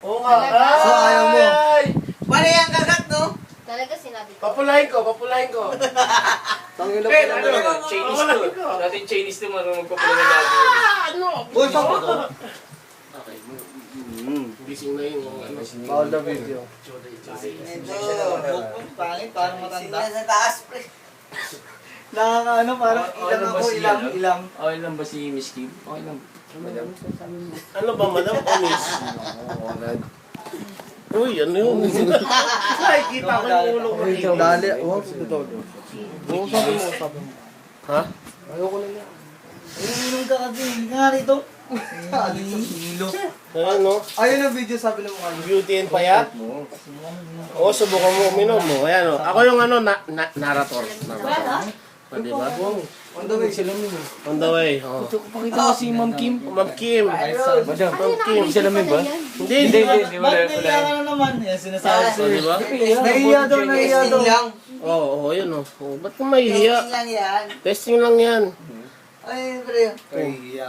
Oo nga. So, ayaw mo. Mali ang kagat, no? Talaga sinabi ko. Papulahin ko. Tangin na Eh, pala ano? naman. Chinese to. Dating Chinese to, marunong magpapala ng lagi. Ano? Uy, saan ko to? Okay. Gising na yun. Ano? Bawal na video. Pangit, parang matanda. Sila sa taas, pre. Nakakaano, parang ilang ako, ilang. Okay lang ba si Miss Kim? Okay lang. Madam. Ano ba, madam? Onis? Uy, ano yun? Ay, kita ko yung ulo mo. Dali, oh, ito. Sabi mo. Ha? Ayoko na yan. Inom ka kasi, hindi nga rito. Hilo. Ano? Ayun ang video, sabi ng mukha niyo. Beauty and payat? Oo, subukan mo uminom mo. Ayan o. Ako yung ano, narrator. O, diba? On the way. On the way. Oh. Pakita mo si Ma'am Kim. Ma'am Kim. Madam. Ma'am Kim. Isa lang ba? Hindi. Hindi. Ba't naiya ka na naman? Yan sinasabi O, sa'yo. diba? Naiya daw. Testing lang. Oo, yun o. Oh, ba't ka mahihiya? Testing lang yan. Testing lang yan. Ay, pre. Kaya,